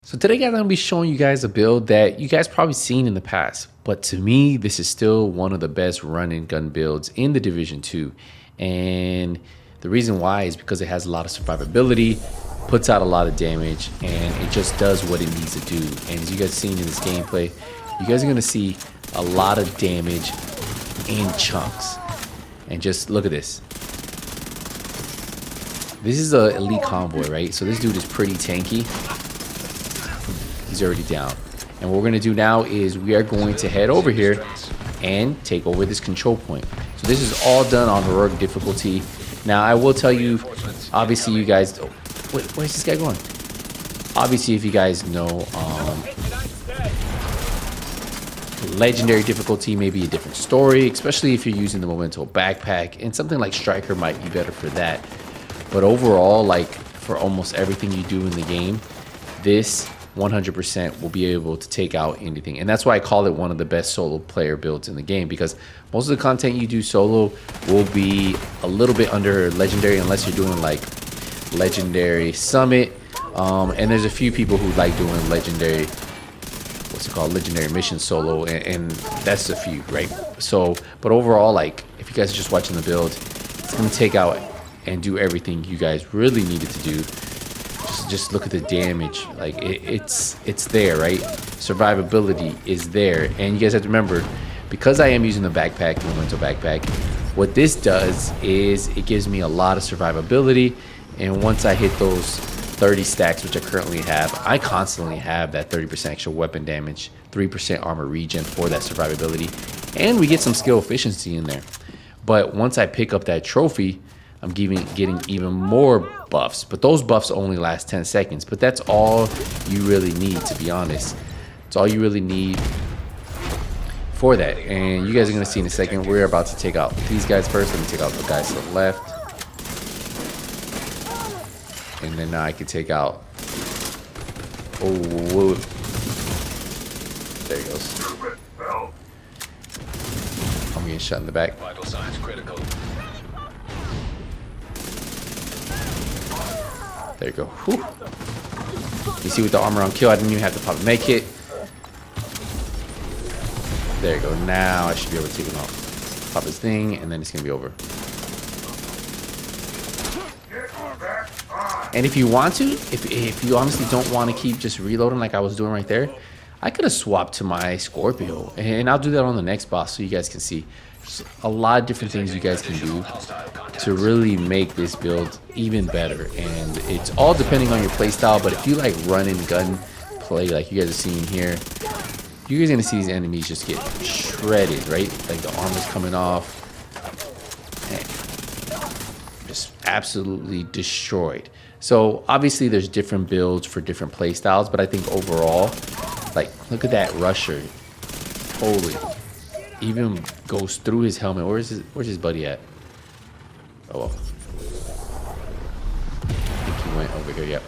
So today, guys, I'm going to be showing you guys a build that you guys probably seen in the past. But to me, this is still one of the best run and gun builds in the Division 2. And the reason why is because it has a lot of survivability, puts out a lot of damage, and it just does what it needs to do. And as you guys seen in this gameplay, you guys are going to see a lot of damage in chunks. And just look at this. This is an elite convoy, right? So this dude is pretty tanky. He's already down. And what we're going to do now is we are going to head over here and take over this control point. So this is all done on heroic difficulty. Now, I will tell you, obviously, you guys... Oh, where's this guy going? Obviously, if you guys know, legendary difficulty may be a different story, especially if you're using the Memento backpack. And something like Striker might be better for that. But overall, like, for almost everything you do in the game, this 100% will be able to take out anything. And that's why I call it one of the best solo player builds in the game, because most of the content you do solo will be a little bit under legendary, unless you're doing like legendary summit. And there's a few people who like doing legendary, what's it called, legendary mission solo, and that's a few, right? So, but overall, like, if you guys are just watching the build, it's gonna take out and do everything you guys really needed to do. Just look at the damage. Like, it's there, right? Survivability is there. And you guys have to remember, because I am using the backpack, the Memento backpack, what this does is it gives me a lot of survivability. And once I hit those 30 stacks, which I currently have, I constantly have that 30% extra weapon damage, 3% armor regen for that survivability, and we get some skill efficiency in there. But once I pick up that trophy, I'm getting even more buffs, but those buffs only last 10 seconds. But that's all you really need, to be honest. It's all you really need for that. And you guys are going to see in a second, we're about to take out these guys first. Let me take out the guys to the left. And then now I can take out... Oh, whoa. There he goes. I'm getting shot in the back. Vital signs critical. There you go. Whew. You see with the armor on kill, I didn't even have to pop a med kit. There you go. Now I should be able to take him off. Pop his thing, and then it's going to be over. And if you want to, if you honestly don't want to keep just reloading like I was doing right there, I could have swapped to my Scorpio. And I'll do that on the next boss so you guys can see. There's a lot of different things you guys can do to really make this build even better. And it's all depending on your playstyle. But if you like run and gun play like you guys are seeing here, you guys are going to see these enemies just get shredded, right? Like the armor's coming off. Man, just absolutely destroyed. So obviously there's different builds for different playstyles. But I think overall, like, look at that rusher. Holy. Even goes through his helmet. Where's his buddy at? Oh, well. I think he went over here. Yep.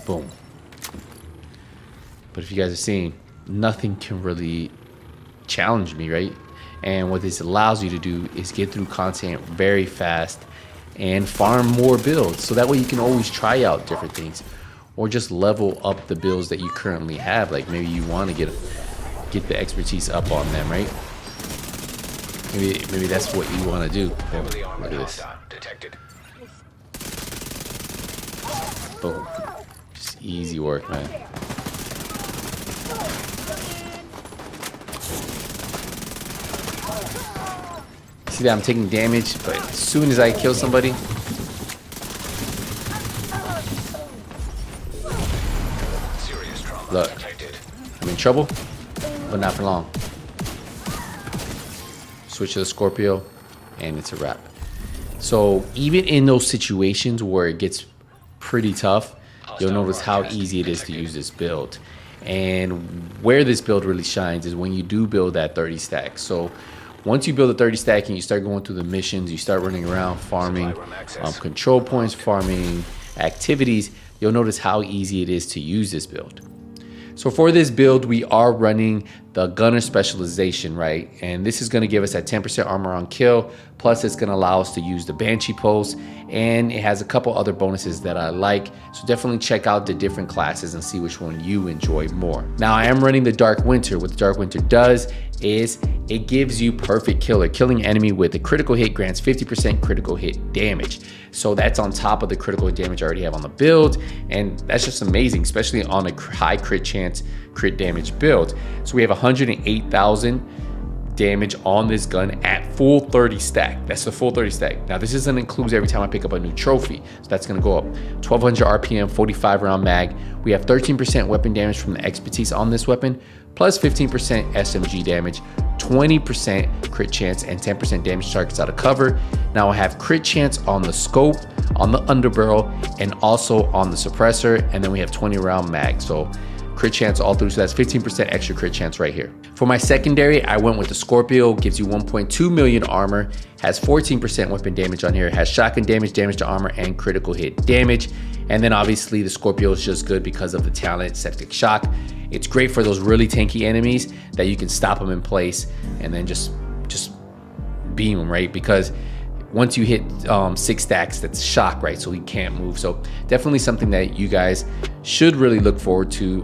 Boom. But if you guys are seeing, nothing can really challenge me, right? And what this allows you to do is get through content very fast and farm more builds. So that way you can always try out different things, or just level up the builds that you currently have. Like maybe you want to get the expertise up on them, right? Maybe that's what you want to do. Oh, look at this. Boom. Just easy work, man. See that I'm taking damage, but as soon as I kill somebody, look, I'm in trouble, but not for long. Switch to the Scorpio, and it's a wrap. So even in those situations where it gets pretty tough, you'll notice how easy it is to use this build. And where this build really shines is when you do build that 30 stack. So once you build a 30 stack and you start going through the missions, you start running around farming control points, farming activities, you'll notice how easy it is to use this build. So for this build, we are running the gunner specialization, right? And this is going to give us that 10% armor on kill, plus it's going to allow us to use the Banshee pulse, and it has a couple other bonuses that I like. So definitely check out the different classes and see which one you enjoy more. Now I am running the Dark Winter. What the Dark Winter does is it gives you perfect killer. Killing enemy with a critical hit grants 50% critical hit damage. So that's on top of the critical hit damage I already have on the build, and that's just amazing, especially on a high crit chance, crit damage build. So we have 108,000 damage on this gun at full 30 stack. That's the full 30 stack. Now this doesn't include every time I pick up a new trophy, so that's going to go up. 1200 RPM, 45 round mag. We have 13% weapon damage from the expertise on this weapon, plus 15% SMG damage, 20% crit chance, and 10% damage to targets out of cover. Now I have crit chance on the scope, on the underbarrel, and also on the suppressor, and then we have 20 round mag. So crit chance all through, so that's 15% extra crit chance right here. For my secondary, I went with the Scorpio. Gives you 1.2 million armor, has 14% weapon damage on here, has shotgun damage, damage to armor, and critical hit damage. And then obviously the Scorpio is just good because of the talent Septic Shock. It's great for those really tanky enemies that you can stop them in place and then just beam them, right? Because once you hit 6 stacks, that's shock, right? So he can't move. So definitely something that you guys should really look forward to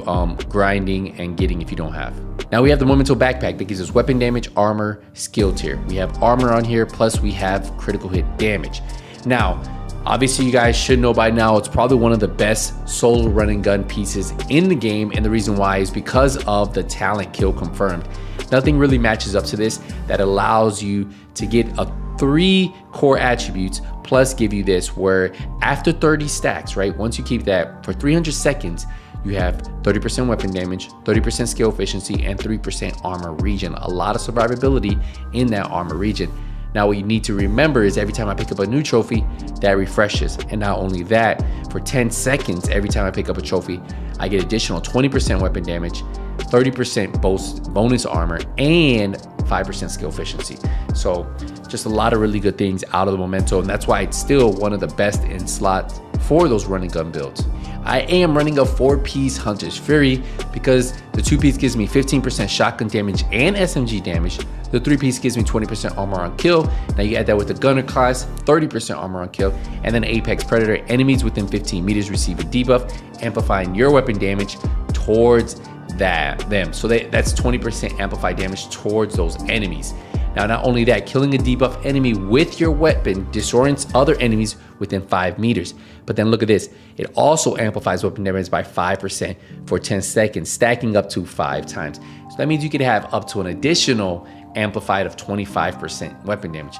grinding and getting if you don't have. Now we have the Memento backpack that gives us weapon damage, armor, skill tier. We have armor on here, plus we have critical hit damage. Now, obviously you guys should know by now, it's probably one of the best solo running gun pieces in the game. And the reason why is because of the talent kill confirmed. Nothing really matches up to this that allows you to get a 3 core attributes plus give you this, where after 30 stacks, right, once you keep that for 300 seconds, you have 30% weapon damage, 30% skill efficiency, and 3% armor regen. A lot of survivability in that armor regen. Now what you need to remember is every time I pick up a new trophy, that refreshes. And not only that, for 10 seconds, every time I pick up a trophy, I get additional 20% weapon damage, 30% bonus armor, and 5% skill efficiency. So just a lot of really good things out of the Memento, and that's why it's still one of the best in slot for those running gun builds. I am running a 4-piece Hunter's Fury because the 2-piece gives me 15% shotgun damage and SMG damage. The 3-piece gives me 20% armor on kill. Now you add that with the gunner class, 30% armor on kill, and then Apex Predator. Enemies within 15 meters receive a debuff, amplifying your weapon damage towards them. So that's 20% amplified damage towards those enemies. Now, not only that, killing a debuff enemy with your weapon disorients other enemies within 5 meters. But then look at this. It also amplifies weapon damage by 5% for 10 seconds, stacking up to 5 times. So that means you could have up to an additional amplified of 25% weapon damage.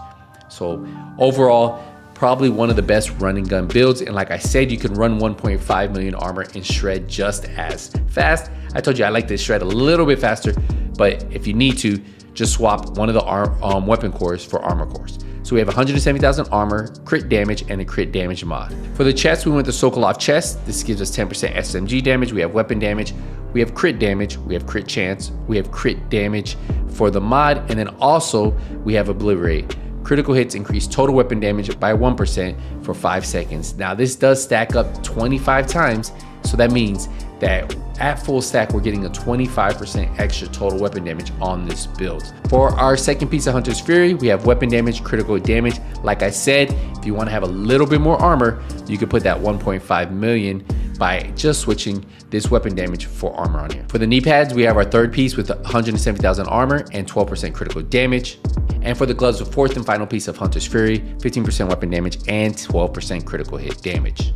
So overall, probably one of the best running gun builds. And like I said, you can run 1.5 million armor and shred just as fast. I told you I like to shred a little bit faster, but if you need to, just swap one of the weapon cores for armor cores. So we have 170,000 armor, crit damage, and a crit damage mod. For the chest, we went the Sokolov chest. This gives us 10% SMG damage. We have weapon damage, we have crit damage, we have crit chance, we have crit damage for the mod, and then also we have Obliterate. Critical hits increase total weapon damage by 1% for 5 seconds. Now this does stack up 25 times, so that means that at full stack, we're getting a 25% extra total weapon damage on this build. For our second piece of Hunter's Fury, we have weapon damage, critical damage. Like I said, if you want to have a little bit more armor, you could put that 1.5 million by just switching this weapon damage for armor on here. For the knee pads, we have our third piece with 170,000 armor and 12% critical damage. And for the gloves, the fourth and final piece of Hunter's Fury, 15% weapon damage and 12% critical hit damage.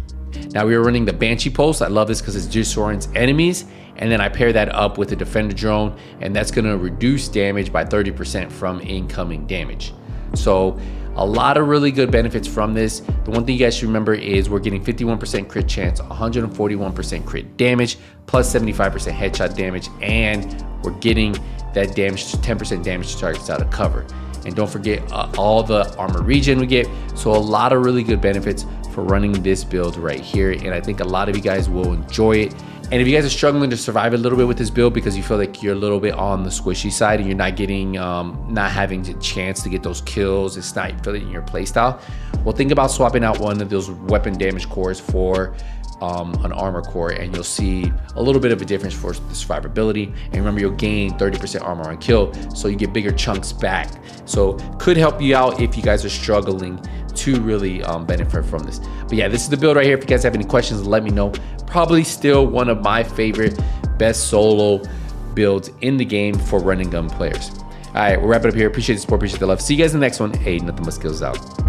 Now we are running the Banshee Pulse. I love this because it disorients enemies. And then I pair that up with the Defender Drone, and that's gonna reduce damage by 30% from incoming damage. So a lot of really good benefits from this. The one thing you guys should remember is we're getting 51% crit chance, 141% crit damage, plus 75% headshot damage, and we're getting that damage to 10% damage to targets out of cover. And don't forget all the armor regen we get. So a lot of really good benefits for running this build right here. And I think a lot of you guys will enjoy it. And if you guys are struggling to survive a little bit with this build because you feel like you're a little bit on the squishy side and you're not getting, not having the chance to get those kills, it's not fitting your playstyle, well, think about swapping out one of those weapon damage cores for an armor core, and you'll see a little bit of a difference for the survivability. And remember, you'll gain 30% armor on kill, so you get bigger chunks back. So could help you out if you guys are struggling to really benefit from this. But yeah, this is the build right here. If you guys have any questions, let me know. Probably still one of my favorite best solo builds in the game for run and gun players. All right, we'll wrap it up here. Appreciate the support, appreciate the love. See you guys in the next one. Hey, Nothing But Skills out.